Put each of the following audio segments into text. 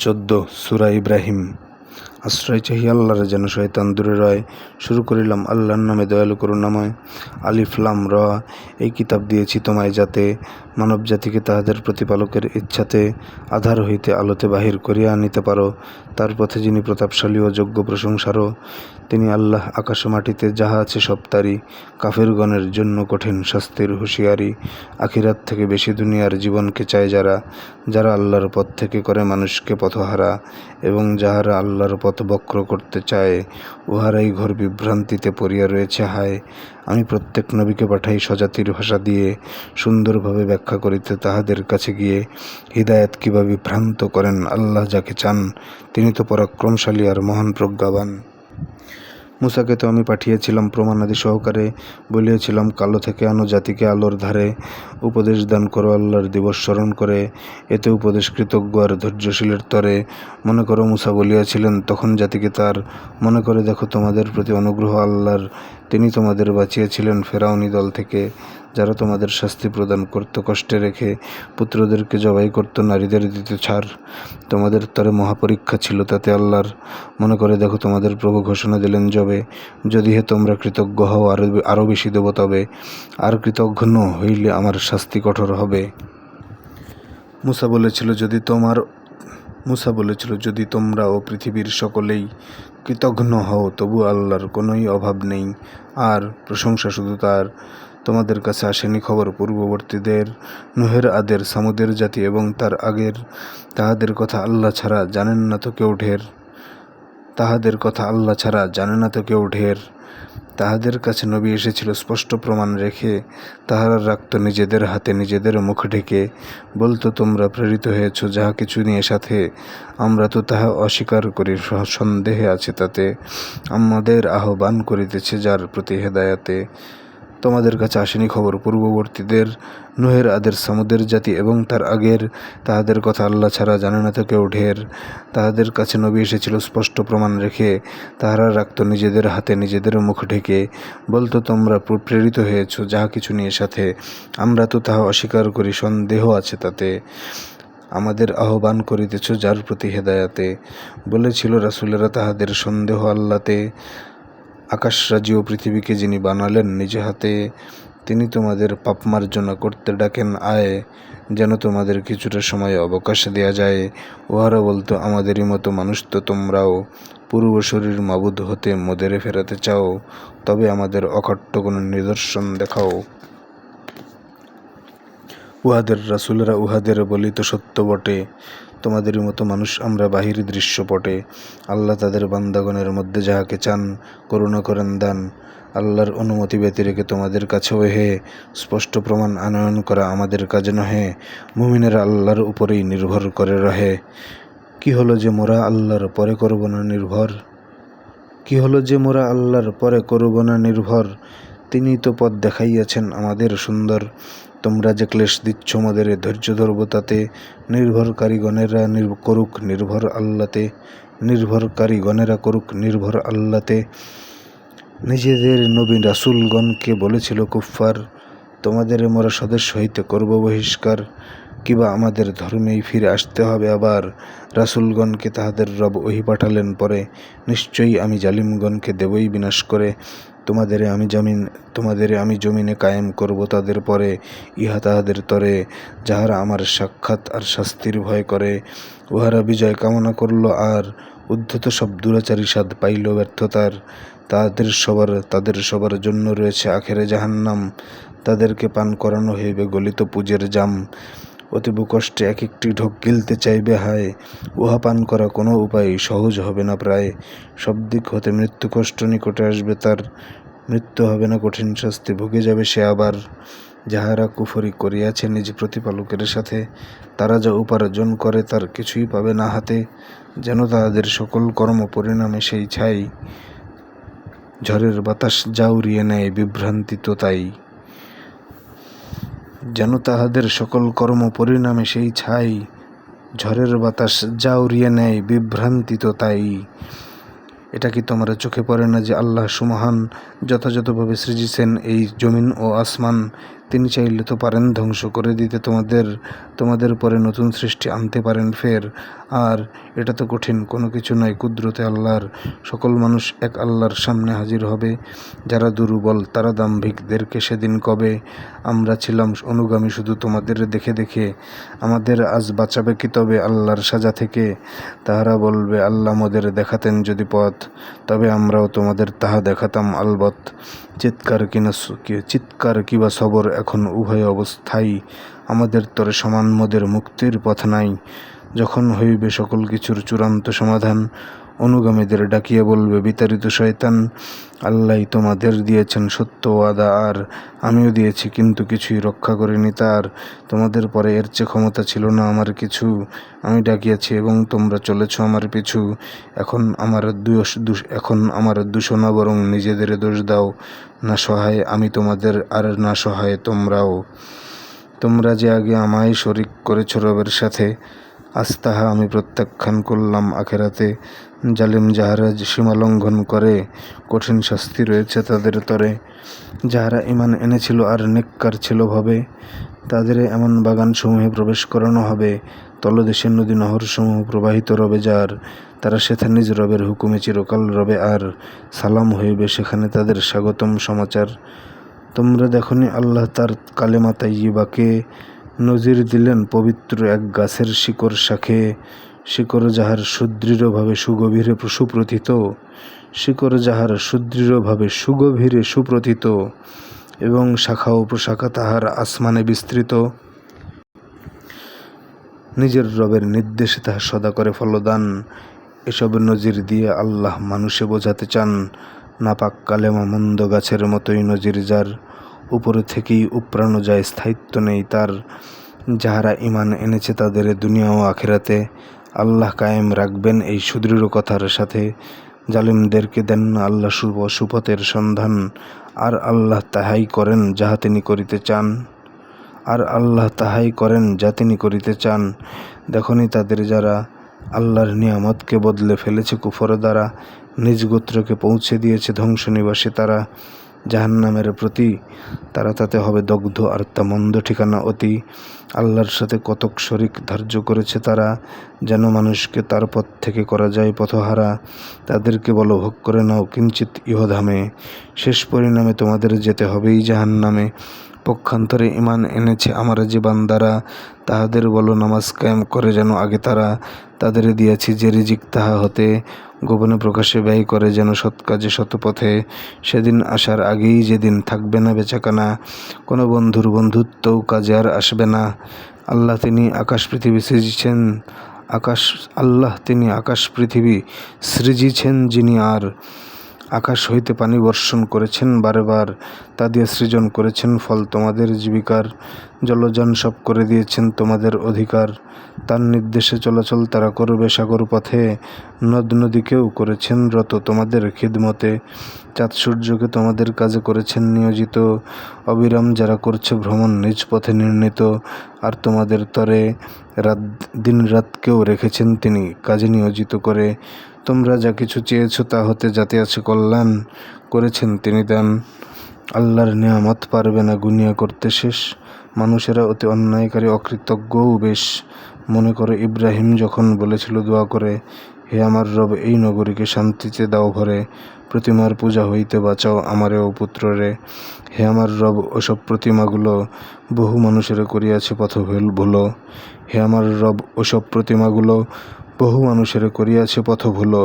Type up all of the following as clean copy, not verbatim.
14 সূরা ইব্রাহিম। আশ্রয় চাহি আল্লাহর, যেন শয়তান দূরে রয়। শুরু করিলাম আল্লাহর নামে, দয়ালু করুণাময়। আলিফ লাম র। এই কিতাব দিয়েছি তোমায়, যাতে মানব জাতিকে তাহাদের প্রতিপালকের ইচ্ছাতে আধার হইতে আলোতে বাহির করিয়া আনিতে পারো। তার পথে যিনি প্রতাপশালী ও যোগ্য প্রশংসারও, তিনি আল্লাহ। আকাশ মাটিতে যাহা আছে সব তারই। কাফিরগণের জন্য কঠিন শাস্তির হুঁশিয়ারি। আখিরাত থেকে বেশি দুনিয়ার জীবনকে চায় যারা, যারা আল্লাহর পথ থেকে করে মানুষকে পথহারা, এবং যাহারা আল্লাহর পথ বক্র করতে চায়, উহারাই ঘোর বিভ্রান্তিতে পড়িয়া রয়েছে। হায়, আমি প্রত্যেক নবীকে পাঠাই স্বজাতির ভাষা দিয়ে, সুন্দরভাবে ব্যাখ্যা করিতে তাহাদের কাছে গিয়ে। হিদায়াত কিভাবে বিভ্রান্ত করেন আল্লাহ যাকে চান, তিনি তো পরাক্রমশালী আর মহান প্রজ্ঞাবান। মুসাকে তো আমি পাঠিয়েছিলাম প্রমাণাদি সহকারে, বলিয়াছিলাম, কালো থেকে আনো জাতিকে আলোর ধারে। উপদেশ দান করো আল্লাহর দিবস স্মরণ করে, এতে উপদেশ কৃতজ্ঞ আর ধৈর্যশীলের তরে। মনে করো মুসা বলিয়াছিলেন তখন জাতিকে তার, মনে করে দেখো তোমাদের প্রতি অনুগ্রহ আল্লাহর। তিনি তোমাদের বাঁচিয়েছিলেন ফেরাউনি দল থেকে, যারা তোমাদের শাস্তি প্রদান করত কষ্টে রেখে, পুত্রদেরকে জবাই করত, নারীদের দিত ছাড়। তোমাদের তরে মহাপরীক্ষা ছিল তাতে আল্লাহর। মনে করে দেখো তোমাদের প্রভু ঘোষণা দিলেন যবে, যদি হে তোমরা কৃতজ্ঞ হও আরও বেশি দেব তবে, আর কৃতজ্ঞ হইলে আমার শাস্তি কঠোর হবে। মুসা বলেছিল, যদি তোমরা ও পৃথিবীর সকলেই কৃতজ্ঞ হও, তবু আল্লাহর কোনোই অভাব নেই, আর প্রশংসা শুধু তার। তোমাদের কাছে আসেনি খবর পূর্ববর্তীদের, নুহের, আদের, সামুদের জাতি এবং তার আগের? তাহাদের কথা আল্লাহ ছাড়া জানেন না তো কেউ ঢের। তাহাদের কাছে নবী এসেছিল স্পষ্ট প্রমাণ রেখে, তাহারা রাখত নিজেদের হাতে নিজেদের মুখ ঢেকে। বলতো, তোমরা প্রেরিত হয়েছ যাহা কিছু নিয়ে সাথে, আমরা তো তাহা অস্বীকার করি, সন্দেহে আছে তাতে। আমাদের আহ্বান করিতেছে যার প্রতি হেদায়াতে। তোমাদের কাছে আসেনি খবর পূর্ববর্তীদের, নুহের, আদের, সামুদের জাতি এবং তার আগের? তাহাদের কথা আল্লাহ ছাড়া জানে না তো কেউ ঢের। তাহাদের কাছে নবী এসেছিল স্পষ্ট প্রমাণ রেখে, তাহারা রাখত নিজেদের হাতে নিজেদের মুখ ঢেকে। বলতো, তোমরা প্রেরিত হয়েছ যাহা কিছু নিয়ে সাথে, আমরা তো তাহা অস্বীকার করি, সন্দেহ আছে তাতে। আমাদের আহ্বান করিতেছ যার প্রতি হেদায়াতে। বলেছিল রাসূলেরা তাহাদের, সন্দেহ আল্লাহতে। আকাশরাজি ও পৃথিবীকে যিনি বানালেন নিজে হাতে, তিনি তোমাদের পাপ মার্জনা করতে ডাকেন আয়, যেন তোমাদের কিছুটা সময় অবকাশ দেয়া যায়। উহারা বলতো, আমাদেরই মতো মানুষ তো তোমরাও, পূর্বশরীর মাবুদ হতে মোদেরে ফেরাতে চাও, তবে আমাদের অকাট্য কোনো নিদর্শন দেখাও। উহাদের রাসূলরা উহাদের বলিত, সত্য বটে, তোমাদেরই মতো মানুষ আমরা বাহির দৃশ্যপটে। আল্লাহ তাদের বান্দাগণের মধ্যে যাহাকে চান করুণা করেন দান। আল্লাহর অনুমতি ব্যতি রেখে তোমাদের কাছেও হে স্পষ্ট প্রমাণ আনয়ন করা আমাদের কাজ নহে। মুমিনেরা আল্লাহর উপরেই নির্ভর করে রহে। কি হলো যে মোরা আল্লাহর পরে করব না নির্ভর? তিনি তো পথ দেখাইয়াছেন আমাদের সুন্দর। তোমরা যে ক্লেশ দিচ্ছ মোদের, ধৈর্য ধরব তাতে। নির্ভরকারীগণেরা করুক নির্ভর আল্লাতে। নিজেদের নবী রাসূলগণকে বলেছিল কুফফার, তোমাদের মোরা স্বদেশ হইতে করব বহিষ্কার। কিবা আমাদের ধর্মেই ফিরে আসতে হবে আবার। রাসূলগণকে তাহাদের রব ওহী পাঠালেন পরে, নিশ্চয়ই আমি জালিমগণকে দেবই বিনাশ করে। তোমাদেরে আমি জমিনে কায়েম করব তাদের পরে, ইহা তাহাদের তরে, যাহারা আমার সাক্ষাৎ আর শাস্তির ভয় করে। উহারা বিজয় কামনা করল আর, উদ্ধত সব দুরাচারী স্বাদ পাইল ব্যর্থতার। তাদের সবার জন্য রয়েছে আখেরে জাহান্নাম, তাদেরকে পান করানো হইবে গলিত পুজের জাম। অতীব কষ্টে এক একটি ঢোক গিলতে চাইবে হায়, উহা পান করা কোনো উপায় সহজ হবে না প্রায়। সব দিক হতে মৃত্যু কষ্ট নিকটে আসবে তার, মৃত্যু হবে না কঠিন শাস্তি, ভুগে যাবে সে আবার। যাহারা কুফরি করিয়াছে নিজ প্রতিপালকের সাথে, তারা যা উপার্জন করে তার কিছুই পাবে না হাতে। যেন তাহাদের সকল কর্ম পরিণামে সেই ছাই, ঝড়ের বাতাস যা উড়িয়ে নেয় বিভ্রান্তি তো তাই। যেন তাহাদের সকল কর্ম পরিণামে সেই ছাই, ঝড়ের বাতাস যা উড়িয়ে নেয় বিভ্রান্তি তো তাই। এটা কি তোমরা চোখে পড়ে না যে আল্লাহ সুমহান, যথাযথভাবে সৃজিছেন এই জমিন ও আসমান? তিনি চাইলে তো পারেন ধ্বংস করে দিতে তোমাদের পরে নতুন সৃষ্টি আনতে পারেন ফের। আর এটা তো কঠিন কোনো কিছু নয় কুদরতে আল্লাহর। সকল মানুষ এক আল্লাহর সামনে হাজির হবে। যারা দুর্বল তারা দাম্ভিকদেরকে সেদিন কবে, আমরা ছিলাম অনুগামী শুধু তোমাদের দেখে দেখে, আমাদের আজ বাঁচাবে কি তবে আল্লাহর সাজা থেকে? তাহারা বলবে, আল্লাহ মোদের দেখাতেন যদি পথ, তবে আমরাও তোমাদের তাহা দেখাতাম আলবত। চিৎকার কিবা সবর এখন উভয় অবস্থায়, আমাদের তরে সমান মোদের মুক্তির পথ নাই। যখন হইবে সকল কিছুর চূড়ান্ত সমাধান, অনুগামীদের ডাকিয়া বলবে বিতাড়িত শয়তান, আল্লাহ তোমাদের দিয়েছেন সত্য ওয়াদা, আর আমিও দিয়েছি কিন্তু কিছুই রক্ষা করিনি তার। তোমাদের পরে এর চেয়ে ক্ষমতা ছিল না আমার কিছু, আমি ডাকিয়াছি এবং তোমরা চলেছ আমার পিছু। এখন আমার দোষ না, বরং নিজেদের দোষ দাও। না সহায় আমি তোমাদের, আর না সহায় তোমরাও। তোমরা যে আগে আমায় শরিক করেছ রবের সাথে, আজ তাহা আমি প্রত্যাখ্যান করলাম আখেরাতে। জালিম যাহারা সীমালঙ্ঘন করে, কঠিন শাস্তি রয়েছে তাদের তরে। যাহারা ঈমান এনেছিল আর নেককার ছিল ভাবে, তাদের এমন বাগানসমূহে প্রবেশ করানো হবে। তলদেশের নদী নহরসমূহ প্রবাহিত রবে যার, তারা সেথা নিজ রবের হুকুমে চিরকাল রবে আর। সালাম হইবে সেখানে তাদের স্বাগতম সমাচার। তোমরা দেখনি আল্লাহ তার কালেমা তাইয়্যিবাকে নজির দিলেন পবিত্র এক গাছের শিকড় শাখে। শিকড় যাহার সুদৃঢ়ভাবে সুগভীরে সুপ্রথিত, শিকড় যাহার সুদৃঢ়ভাবে সুগভীরে সুপ্রথিত, এবং শাখা ও প্রশাখা তাহার আসমানে বিস্তৃত। নিজের রবের নির্দেশে তাহা সদা করে ফলদান। এসব নজির দিয়ে আল্লাহ মানুষে বোঝাতে চান, নাপাক কালেমা মন্দ গাছের মতোই নজির যার, উপরে থেকেই উপড়ানো যায় স্থায়িত্ব নেই তার। যাহারা ঈমান এনেছে তাদের দুনিয়া ও আখিরাতে, আল্লাহ কায়েম রাখবেন এই সুদৃঢ় কথার সাথে। জালিমদেরকে দেন না আল্লাহ সুপথের সন্ধান, আর আল্লাহ তাহাই করেন যাহা তিনি করিতে চান। দেখনি তাদের যারা আল্লাহর নিয়ামতকে বদলে ফেলেছে কুফর দ্বারা, নিজ গোত্রকে পৌঁছে দিয়েছে ধ্বংস নিবাসে তারা। জাহান্নামের প্রতি তারা তাতে হবে দগ্ধ, আর তা মন্দ ঠিকানা অতি। আল্লাহর সাথে কতক শরিক ধার্য করেছে তারা, যেন মানুষকে তার পথ থেকে করা যায় পথহারা। তাদেরকে বলো, ভোগ করে নাও কিঞ্চিৎ ইহধামে, শেষ পরিণামে তোমাদের যেতে হবেই জাহান্নামে। পক্ষান্তরে ঈমান এনেছে আমার যে বান্দারা, তাহাদের বলো নামাজ কায়েম করে যেন আগে তারা। তাদের দিয়েছি যে রিজিক তাহা হতে, গোপনে প্রকাশে ব্যয় করে যেন সৎ কাজে শতপথে। সেদিন আসার আগেই যেদিন থাকবে না বেচাকানা, কোনো বন্ধুর বন্ধুত্বও কাজে আর আসবে না। আল্লাহ তিনি আকাশ পৃথিবী সৃজিছেন যিনি, আর আকাশ হইতে পানি বর্ষণ করেছেন বারবার, তা দিয়ে সৃজন করেছেন ফল তোমাদের জীবিকার। জলযান সব করে দিয়েছেন তোমাদের অধিকার, তার নির্দেশে চলাচল তারা করবে সাগর পথে। নদ নদীকেও করেছেন রত তোমাদের খিদমতে, চাঁদ সূর্যকে তোমাদের কাজে করেছেন নিয়োজিত। অবিরাম যারা করছে ভ্রমণ নিজ পথে নির্ণীত, আর তোমাদের তরে দিন রাতকেও রেখেছেন তিনি কাজে নিয়োজিত করে। তোমরা যা কিছু চেয়েছ তা হতে যাতে আছে কল্যাণ, করেছেন তিনি দান। আল্লাহর নিয়ামত পারবে না গুনিয়া করতে শেষ, মানুষেরা অতি অন্যায়কারী অকৃতজ্ঞও বেশ। মনে করো ইব্রাহিম যখন বলেছিল দোয়া করে, হে আমার রব এই নগরীকে শান্তিতে দাও ভরে, প্রতিমার পূজা হইতে বাঁচাও আমারেও পুত্ররে। হে আমার রব ওসব প্রতিমাগুলো বহু মানুষের করিয়াছে পথ ভুলো। হে আমার রব ওসব প্রতিমাগুলো বহু মানুষের করিয়াছে পথ ভুলো।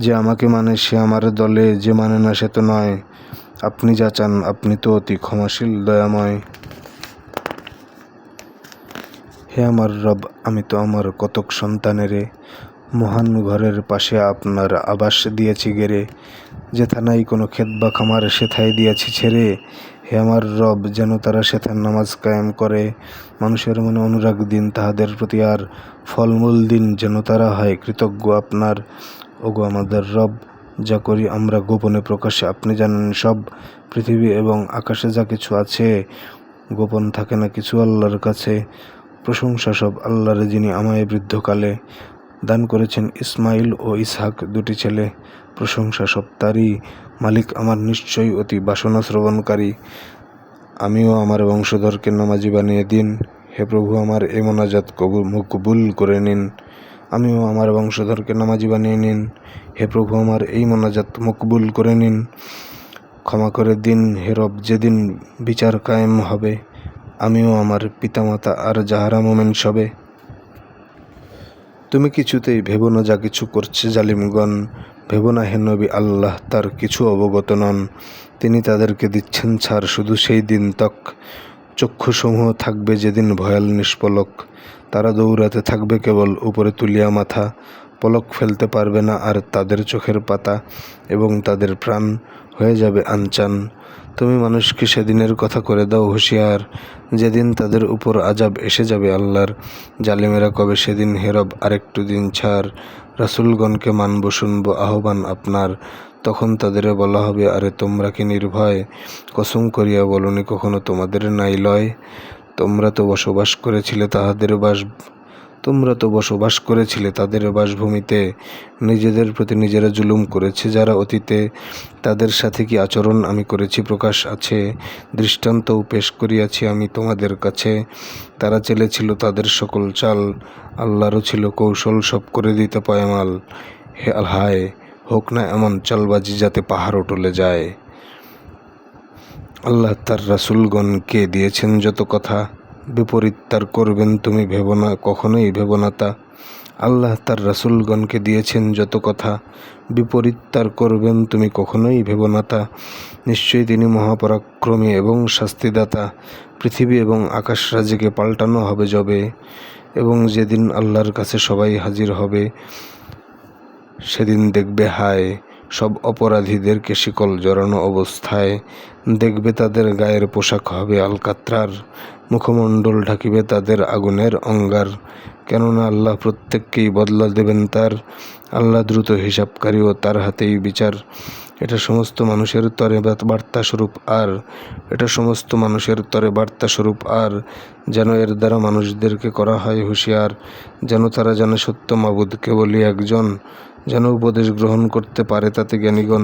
যে আমাকে মানে সে আমার দলে, যে মানে না সে তো নয়। আপনি যা চান আপনি তো অতি ক্ষমাশীল দয়াময়। হে আমার রব আমি তো আমার কতক সন্তানেরে, মহান ঘরের পাশে আপনার আবাস দিয়েছি গেরে। যেথা নাই কোনো ক্ষেত বা খামার সেথায় দিয়েছি ছেড়ে। হে আমার রব যেন তারা সেথার নামাজ কায়েম করে, মানুষের মনে অনুরাগ দিন তাহাদের প্রতি, আর ফলমূল দিন যেন তারা হয় কৃতজ্ঞ আপনার। ওগো আমাদের রব, যা করি আমরা গোপনে প্রকাশে আপনি জানেন সব। পৃথিবী এবং আকাশে যা কিছু আছে, গোপন থাকে না কিছু আল্লাহর কাছে। প্রশংসা সব আল্লাহর যিনি আমায় বৃদ্ধকালে দান করেছেন ইসমাইল ও ইসহাক দুটি ছেলে। প্রশংসা সব তারই, মালিক আমার নিশ্চয়ই অতি বাসনা শ্রবণকারী। আমিও আমার বংশধরকে নামাজি বানিয়ে দিন। হে প্রভু, আমার এই মোনাজাত কবুল করে নিন। আমিও আমার বংশধরকে নামাজি বানিয়ে নিন। হে প্রভু, আমার এই মোনাজাত মকবুল করে নিন। ক্ষমা করে দিন হে রব, যেদিন বিচার কায়েম হবে আমিও আমার পিতামাতা আর যাহারা মোমেন সবে। তুমি কিছুতেই ভেবো না যা কিছু করছে জালিমগণ, ভেবো না হে নবী আল্লাহ তার কিছু অবগত নন। তিনি তাদেরকে দিচ্ছেন ছাড় শুধু সেই দিন তক। চক্ষুসমূহ থাকবে যেদিন ভয়াল নিষ্পলক। তারা দৌড়াতে থাকবে কেবল উপরে তুলিয়া মাথা। পলক ফেলতে পারবে না আর তাদের চোখের পাতা, এবং তাদের প্রাণ হয়ে যাবে আনচান। তুমি মানুষকে সেদিনের কথা করে দাও হুঁশিয়ার, যেদিন তাদের উপর আজাব এসে যাবে আল্লাহর। জালিমেরা কবে সেদিন হে রব আরেকটু দিন ছাড়। রাসূলগণকে মানব শুনব আহ্বান আপনার। তখন তাদের বলা হবে, আরে তোমরা কি নির্ভয়? কসম করিয়া বলনি কখনো তোমাদের নাই লয়। তোমরা তো বসবাস করেছিলে তাদের বাসভূমিতে। নিজেদের প্রতি নিজেরা জুলুম করেছে যারা অতীতে। তাদের সাথে কি আচরণ আমি করেছি প্রকাশ আছে, দৃষ্টান্তও পেশ করিয়াছি আমি তোমাদের কাছে। তারা চেলেছিল তাদের সকল চাল, আল্লাহরও ছিল কৌশল সব করে দিতে পয়মাল। হে হায়, হোক না এমন চালবাজি যাতে পাহাড়ও টলে যায়। আল্লাহ তার রাসূলগণকে দিয়েছেন যত কথা, বিপরীত তার করবেন তুমি ভেবো না, কখনোই ভেবো না তা। আল্লাহ তার রাসূলগণকে দিয়েছেন যত কথা, বিপরীত তার করবেন তুমি কখনোই ভেবো না তা। নিশ্চয়ই তিনি মহাপরাক্রমী এবং শাস্তিদাতা। পৃথিবী এবং আকাশ রাজিকে পাল্টানো হবে যবে, এবং যেদিন আল্লাহর কাছে সবাই হাজির হবে সেদিন দেখবে হায় সব অপরাধীদেরকে শিকল জড়ানো অবস্থায়। দেখবে তাদের গায়ের পোশাক হবে আলকাত্রার, মুখমণ্ডল ঢাকিবে তাদের আগুনের অঙ্গার। কেননা আল্লাহ প্রত্যেককেই বদলা দেবেন তার। আল্লাহ দ্রুত হিসাবকারী ও তার হাতেই বিচার। এটা সমস্ত মানুষের তরে বার্তাস্বরূপ আর যেন এর দ্বারা মানুষদেরকে করা হয় হুঁশিয়ার, যেন তারা জানে সত্য মাবুদ কেবলই একজন, যেন উপদেশ গ্রহণ করতে পারে তাতে জ্ঞানীগণ।